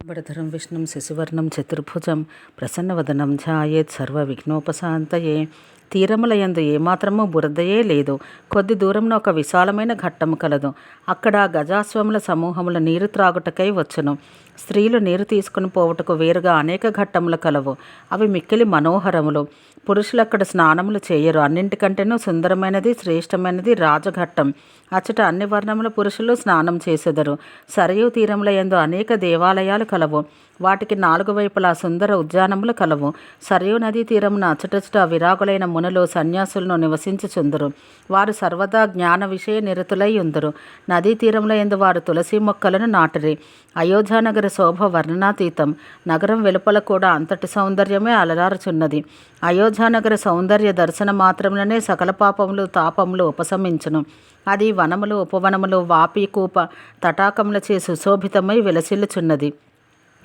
వరదరం విష్ణుం శశివర్ణం చతుర్భుజం ప్రసన్నవదనం ధ్యాయేత్ సర్వవిఘ్నోపశాంతయే. తీరములయందు ఏమాత్రము బురదయే లేదు. కొద్ది దూరంలో ఒక విశాలమైన ఘట్టము కలదు. అక్కడ గజాస్వముల సమూహముల నీరు త్రాగుటకై వచ్చును. స్త్రీలు నీరు తీసుకుని పోవుటకు వేరుగా అనేక ఘట్టములు కలవు. అవి మిక్కిలి మనోహరములు. పురుషులు అక్కడ స్నానములు చేయరు. అన్నింటికంటేనూ సుందరమైనది శ్రేష్టమైనది రాజఘట్టం. అచ్చట అన్ని వర్ణముల పురుషులు స్నానం చేసెదరు. సరయూ తీరముల యందు అనేక దేవాలయాలు కలవు. వాటికి నాలుగు వైపులా సుందర ఉద్యానములు కలవు. సరయూ నదీ తీరమున అచ్చటచ్చట విరాగులైన మునులు సన్యాసులను నివసించుచుందురు. వారు సర్వదా జ్ఞాన విషయ నిరతులై ఉందురు. నదీ తీరముల యందు వారు తులసి మొక్కలను నాటిరి. అయోధ్యానగర శోభ వర్ణనాతీతం. నగరం వెలుపల కూడా అంతటి సౌందర్యమే అలరారుచున్నది. అయోధ్యానగర సౌందర్య దర్శన మాత్రములనే సకల పాపములు తాపములు ఉపశమించును. అది వనములు ఉపవనములు వాపీకూప తటాకములచే సుశోభితమై విలసిల్లుచున్నది.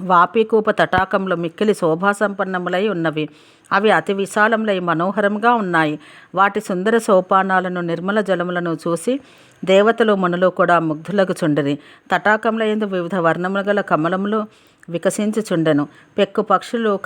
వాపీకూప తటాకములు మిక్కిలి శోభాసంపన్నములై ఉన్నవి. అవి అతి విశాలములై మనోహరంగా ఉన్నాయి. వాటి సుందర సోపానాలను నిర్మల జలములను చూసి దేవతలు మునులు కూడా ముగ్ధులగుచుండిరి. తటాకముల యందు వివిధ వర్ణములు గల కమలములు వికసించుచుండెను. పెక్కు పక్షులు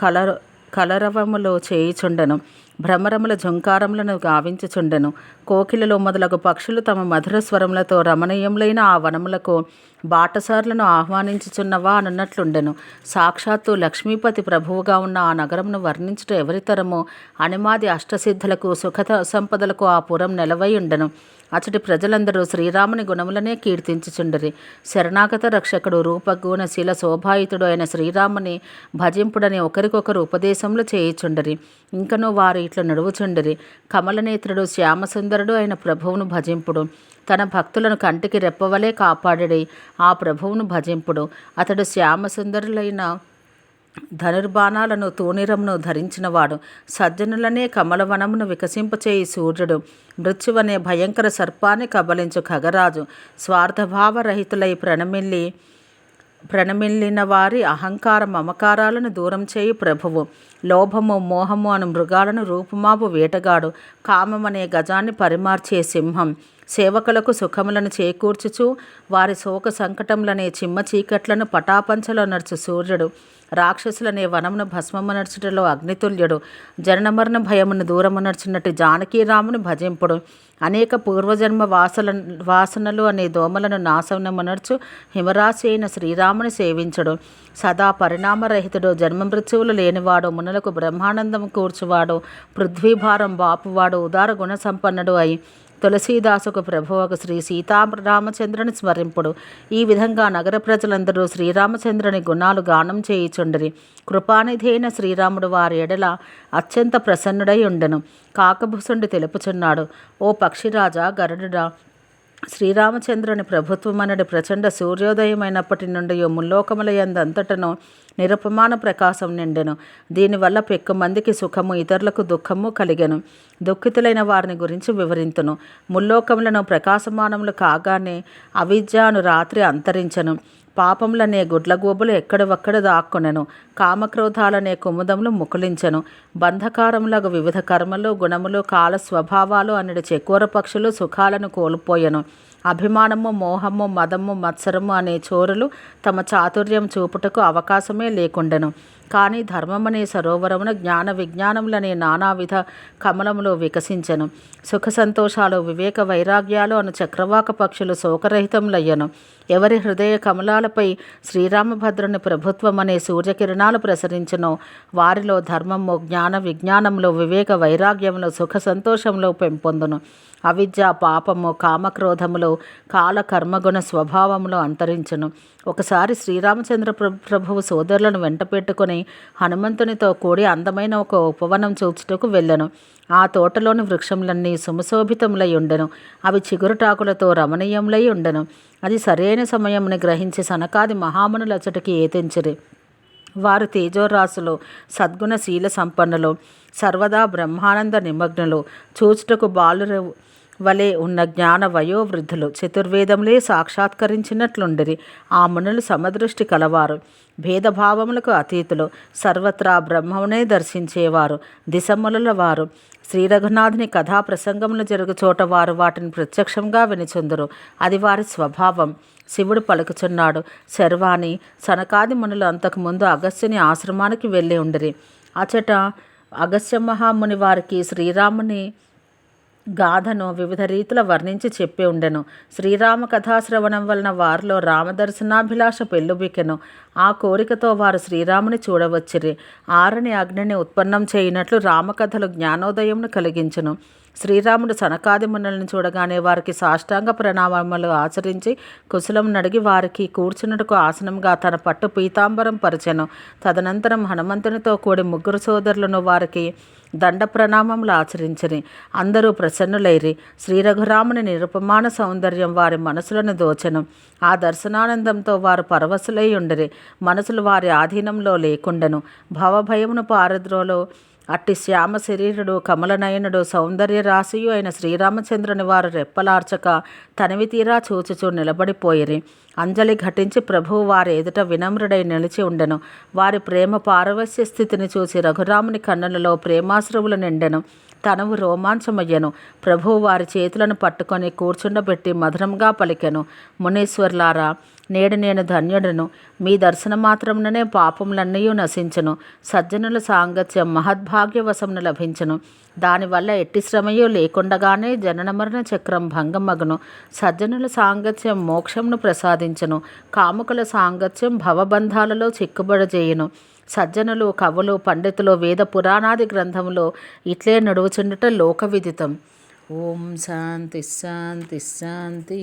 కలరవములు చేయుచుండెను. భ్రమరముల ఝుంకారములను గావించుచుండెను. కోకిలలు మొదలగు పక్షులు తమ మధుర స్వరములతో రమణీయములైన ఆ వనములకు బాటసార్లను ఆహ్వానించుచున్నవా అన్నట్లుండెను. సాక్షాత్తు లక్ష్మీపతి ప్రభువుగా ఉన్న ఆ నగరమును వర్ణించుట ఎవరితరమో. అనిమాది అష్టసిద్ధులకు సుఖ సంపదలకు ఆ పురం నెలవై ఉండెను. అచటి ప్రజలందరూ శ్రీరాముని గుణములనే కీర్తించుచుండిరి. శరణాగత రక్షకుడు రూపగుణ శీల శోభాయుతుడు అయిన శ్రీరాముని భజింపుడని ఒకరికొకరు ఉపదేశములు చేయుచుండిరి. ఇంకనూ వారు ఇట్లు నడువుచుండిరి. కమలనేత్రుడు శ్యామసుందరుడు అయిన ప్రభువును భజింపుడు. తన భక్తులను కంటికి రెప్పవలే కాపాడడి ఆ ప్రభువును భజింపుడు. అతడు శ్యామసుందరులైన ధనుర్బాణాలను తూణీరమును ధరించినవాడు. సజ్జనులనే కమలవనమును వికసింపచేయి సూర్యుడు. మృత్యువనే భయంకర సర్పాన్ని కబలించు ఖగరాజు. స్వార్థభావరహితులై ప్రణమిల్లిన వారి అహంకార మమకారాలను దూరం చేయి ప్రభువు. లోభము మోహము అను మృగాలను రూపుమాపు వేటగాడు. కామమనే గజాన్ని పరిమార్చే సింహం. సేవకులకు సుఖములను చేకూర్చుచు వారి శోక సంకటములనే చిమ్మ చీకట్లను పటాపంచలో నడుచు సూర్యుడు. రాక్షసులనే వనమును భస్మమునర్చుటలో అగ్నితుల్యుడు. జననమరణ భయమును దూరమునర్చున్నట్టు జానకీరాముని భజింపుడు. అనేక పూర్వజన్మ వాసనలు అనే దోమలను నాశనమునర్చు హిమరాశి అయిన శ్రీరాముని సేవించడు. సదా పరిణామరహితుడు. జన్మమృత్యువులు లేనివాడు. మునులకు బ్రహ్మానందం కూర్చువాడు. పృథ్వీభారం బాపువాడు. ఉదార గుణ సంపన్నుడు అయి తులసీదాసుకు ప్రభువకు శ్రీ సీతారామచంద్రుని స్మరింపుడు. ఈ విధంగా నగర ప్రజలందరూ శ్రీరామచంద్రుని గుణాలు గానం చేయుచుండిరి. కృపానిధి అయిన శ్రీరాముడు వారి ఎడల అత్యంత ప్రసన్నుడై ఉండెను. కాకభుసుండి తెలుపుచున్నాడు. ఓ పక్షిరాజా గరుడుడా, శ్రీరామచంద్రుని ప్రభుత్వమనడి ప్రచండ సూర్యోదయమైనప్పటి నుండి ముల్లోకముల యందంతటను నిరుపమాన ప్రకాశం నిండెను. దీనివల్ల పెక్కుమందికి సుఖము ఇతరులకు దుఃఖము కలిగెను. దుఃఖితులైన వారిని గురించి వివరింతును. ముల్లోకములను ప్రకాశమానములు కాగానే అవిద్యాను రాత్రి అంతరించెను. పాపములనే గుడ్లగూబులు ఎక్కడవక్కడ దాక్కునెను. కామక్రోధాలనే కుముదములు ముకులించెను. బంధకారములకు వివిధ కర్మలు గుణములు కాల స్వభావాలు అన్నడి చెకోర పక్షులు సుఖాలను కోల్పోయెను. అభిమానము మోహము మదము మత్సరము అనే చోరులు తమ చాతుర్యం చూపుటకు అవకాశమే లేకుండెను. కానీ ధర్మమనే సరోవరమున జ్ఞాన విజ్ఞానములనే నానావిధ కమలములు వికసించెను. సుఖ సంతోషాలు వివేక వైరాగ్యాలు అను చక్రవాక పక్షులు శోకరహితములయ్యను. ఎవరి హృదయ కమలాలపై శ్రీరామభద్రుని ప్రభుత్వం అనే సూర్యకిరణాలు ప్రసరించునో వారిలో ధర్మము జ్ఞాన విజ్ఞానములు వివేక వైరాగ్యములు సుఖ సంతోషములు పెంపొందును. అవిద్య పాపము కామక్రోధములు కాల కర్మగుణ స్వభావములు అంతరించును. ఒకసారి శ్రీరామచంద్ర ప్రభువు సోదరులను వెంట పెట్టుకుని హనుమంతునితో కూడి అందమైన ఒక ఉపవనం చూచుటకు వెళ్ళెను. ఆ తోటలోని వృక్షములన్నీ సుమశోభితములై ఉండెను. అవి చిగురుటాకులతో రమణీయములై ఉండెను. అది సరైన సమయముని గ్రహించి సనకాది మహామునులచటికి ఏతించిరి. వారు తేజోరాశులు, సద్గుణశీల సంపన్నులు, సర్వదా బ్రహ్మానంద నిమగ్నులు, చూచుటకు బాలుర వలె ఉన్న జ్ఞాన వయోవృద్ధులు, చతుర్వేదములే సాక్షాత్కరించినట్లుండిరి. ఆ మునులు సమదృష్టి కలవారు, భేదభావములకు అతీతులు, సర్వత్రా బ్రహ్మమునే దర్శించేవారు, దిశముల వారు. శ్రీ రఘునాథుని కథా ప్రసంగములు జరుగు చోట వారు వాటిని ప్రత్యక్షంగా వినిచుందురు. అది వారి స్వభావం. శివుడు పలుకుచున్నాడు. శర్వాణి సనకాది మునులు అంతకుముందు అగస్త్యుని ఆశ్రమానికి వెళ్ళి ఉండిరి. అచట అగస్త్య మహాముని వారికి శ్రీరాముని గాథను వివిధ రీతుల వర్ణించి చెప్పి ఉండెను. శ్రీరామ కథాశ్రవణం వలన వారిలో రామదర్శనాభిలాష పెళ్ళుబికెను. ఆ కోరికతో వారు శ్రీరాముని చూడవచ్చిరి. ఆరని అగ్నిని ఉత్పన్నం చేయనట్లు రామకథలు జ్ఞానోదయమును కలిగించును. శ్రీరాముడు సనకాది మునులను చూడగానే వారికి సాష్టాంగ ప్రణామములు ఆచరించి కుశలం నడిగి వారికి కూర్చున్నట్టుకు ఆసనంగా తన పట్టు పీతాంబరం పరిచెను. తదనంతరం హనుమంతునితో కూడి ముగ్గురు సోదరులను వారికి దండ ప్రణామములు ఆచరించిరి. అందరూ ప్రసన్నులైరి. శ్రీ రఘురాముని నిరుపమాన సౌందర్యం వారి మనసులను దోచెను. ఆ దర్శనానందంతో వారు పరవశులై ఉండిరి. మనసులు వారి ఆధీనంలో లేకుండెను. భవభయమును పారద్రోలో అట్టి శ్యామ శరీరుడు కమలనయనుడు సౌందర్య రాశియు అయిన శ్రీరామచంద్రుని వారు రెప్పలార్చక తనివి తీరా చూచుచూ నిలబడిపోయిరి. అంజలి ఘటించి ప్రభువు వారి ఎదుట వినమ్రుడై నిలిచి ఉండెను. వారి ప్రేమ పారవస్య స్థితిని చూసి రఘురాముని కన్నులలో ప్రేమాశ్రువులు నిండెను. తనువు రోమాంచమయ్యను. ప్రభువు వారి చేతులను పట్టుకొని కూర్చుండబెట్టి మధురంగా పలికెను. మునీశ్వర్లారా, నేడు నేను ధన్యుడను. మీ దర్శనమాత్రముననే పాపములన్నీ నశించును. సజ్జనుల సాంగత్యం మహద్భాగ్యవశమును లభించును. దానివల్ల ఎట్టి శ్రమయు లేకుండగానే జనన మరణ చక్రం భంగమగును. సజ్జనుల సాంగత్యం మోక్షమును ప్రసాదించును. కాముకుల సాంగత్యం భవబంధాలలో చిక్కుబడజేయును. సజ్జనులు, కవులు, పండితులు వేద పురాణాది గ్రంథములో ఇట్లే నడువుచుండుట లోక విదితం. ఓం శాంతి శాంతి శాంతి.